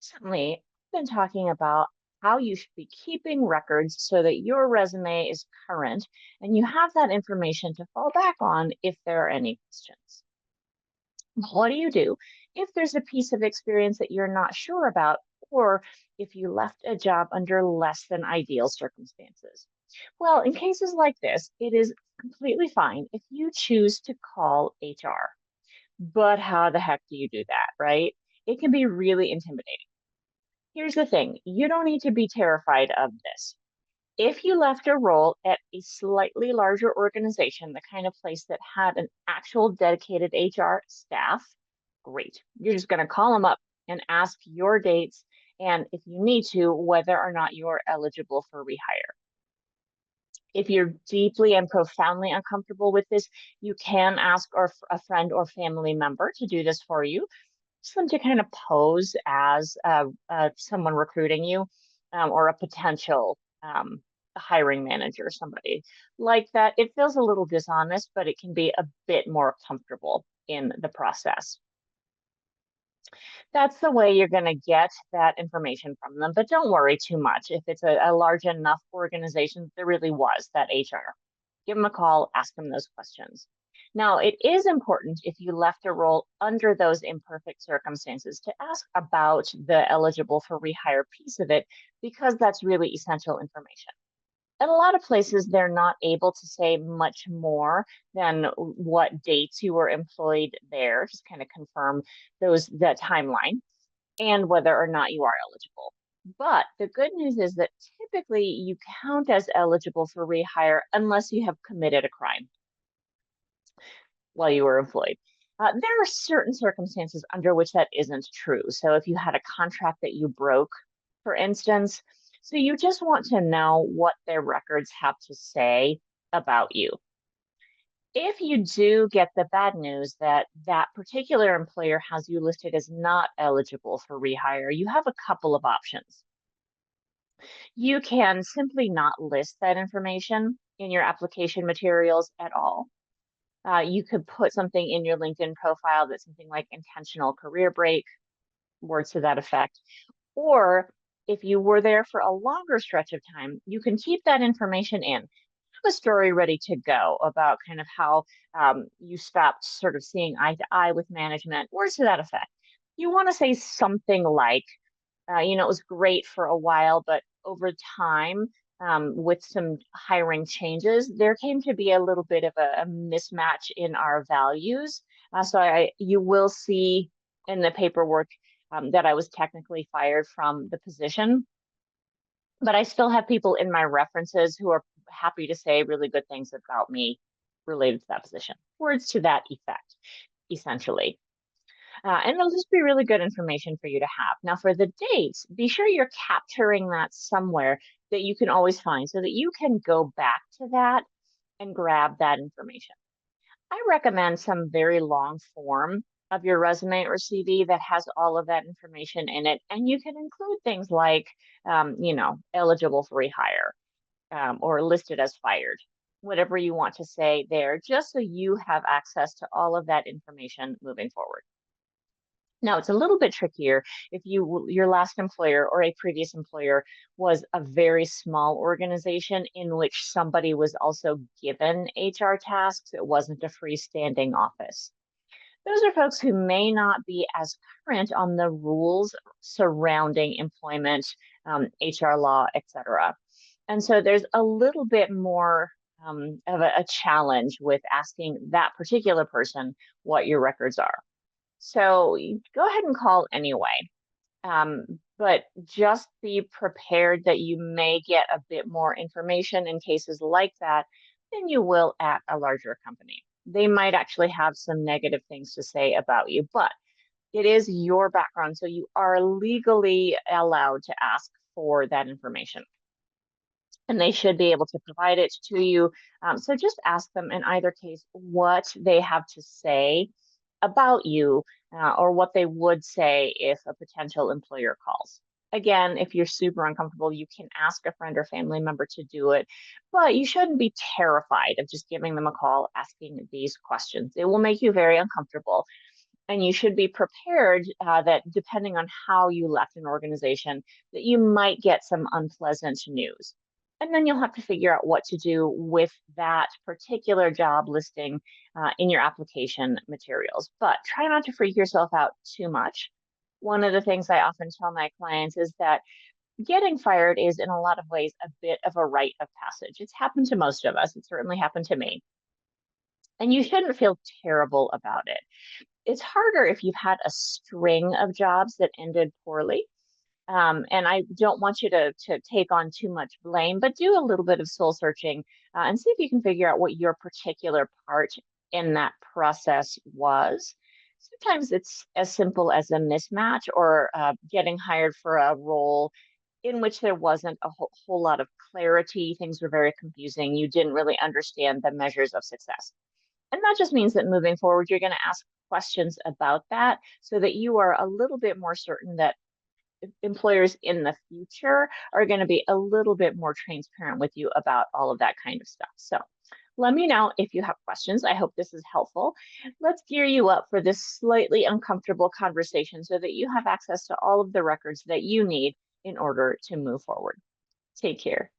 Recently, I've been talking about how you should be keeping records so that your resume is current and you have that information to fall back on if there are any questions. What do you do if there's a piece of experience that you're not sure about, or if you left a job under less than ideal circumstances? Well, in cases like this, it is completely fine if you choose to call HR. But how the heck do you do that, right? It can be really intimidating. Here's the thing, you don't need to be terrified of this. If you left a role at a slightly larger organization, the kind of place that had an actual dedicated HR staff, great. You're just going to call them up and ask your dates and, if you need to, whether or not you're eligible for rehire. If you're deeply and profoundly uncomfortable with this, you can ask a friend or family member to do this for you, just them to kind of pose as someone recruiting you, or a potential hiring manager, somebody like that. It feels a little dishonest, but it can be a bit more comfortable in the process. That's the way you're going to get that information from them. But don't worry too much if it's a large enough organization. There really was that HR. Give them a call, ask them those questions. Now, it is important if you left a role under those imperfect circumstances to ask about the eligible for rehire piece of it, because that's really essential information. And a lot of places, they're not able to say much more than what dates you were employed there, just kind of confirm the timeline and whether or not you are eligible. But the good news is that typically you count as eligible for rehire unless you have committed a crime while you were employed. There are certain circumstances under which that isn't true. So if you had a contract that you broke, for instance, so you just want to know what their records have to say about you. If you do get the bad news that that particular employer has you listed as not eligible for rehire, you have a couple of options. You can simply not list that information in your application materials at all. You could put something in your LinkedIn profile that's something like intentional career break, words to that effect. Or if you were there for a longer stretch of time, you can keep that information in. Have a story ready to go about kind of how you stopped sort of seeing eye to eye with management, words to that effect. You want to say something like, it was great for a while, but over time, with some hiring changes, there came to be a little bit of a mismatch in our values. You will see in the paperwork that I was technically fired from the position, but I still have people in my references who are happy to say really good things about me related to that position. Words to that effect, essentially. And it'll just be really good information for you to have. Now, for the dates, be sure you're capturing that somewhere that you can always find so that you can go back to that and grab that information. I recommend some very long form of your resume or CV that has all of that information in it. And you can include things like, eligible for rehire, or listed as fired, whatever you want to say there, just so you have access to all of that information moving forward. Now, it's a little bit trickier if your last employer or a previous employer was a very small organization in which somebody was also given HR tasks. It wasn't a freestanding office. Those are folks who may not be as current on the rules surrounding employment, HR law, etc. And so there's a little bit more of a challenge with asking that particular person what your records are. So you go ahead and call anyway. But just be prepared that you may get a bit more information in cases like that than you will at a larger company. They might actually have some negative things to say about you, but it is your background, so you are legally allowed to ask for that information. And they should be able to provide it to you. So just ask them in either case what they have to say about you, or what they would say if a potential employer calls. Again, if you're super uncomfortable, you can ask a friend or family member to do it, but you shouldn't be terrified of just giving them a call, asking these questions. It will make you very uncomfortable. And you should be prepared that depending on how you left an organization, that you might get some unpleasant news. And then you'll have to figure out what to do with that particular job listing in your application materials. But try not to freak yourself out too much. One of the things I often tell my clients is that getting fired is, in a lot of ways, a bit of a rite of passage. It's happened to most of us. It certainly happened to me. And you shouldn't feel terrible about it. It's harder if you've had a string of jobs that ended poorly. And I don't want you to take on too much blame, but do a little bit of soul searching and see if you can figure out what your particular part in that process was. Sometimes it's as simple as a mismatch or getting hired for a role in which there wasn't a whole lot of clarity. Things were very confusing. You didn't really understand the measures of success. And that just means that moving forward, you're going to ask questions about that so that you are a little bit more certain that employers in the future are going to be a little bit more transparent with you about all of that kind of stuff. So let me know if you have questions. I hope this is helpful. Let's gear you up for this slightly uncomfortable conversation so that you have access to all of the records that you need in order to move forward. Take care.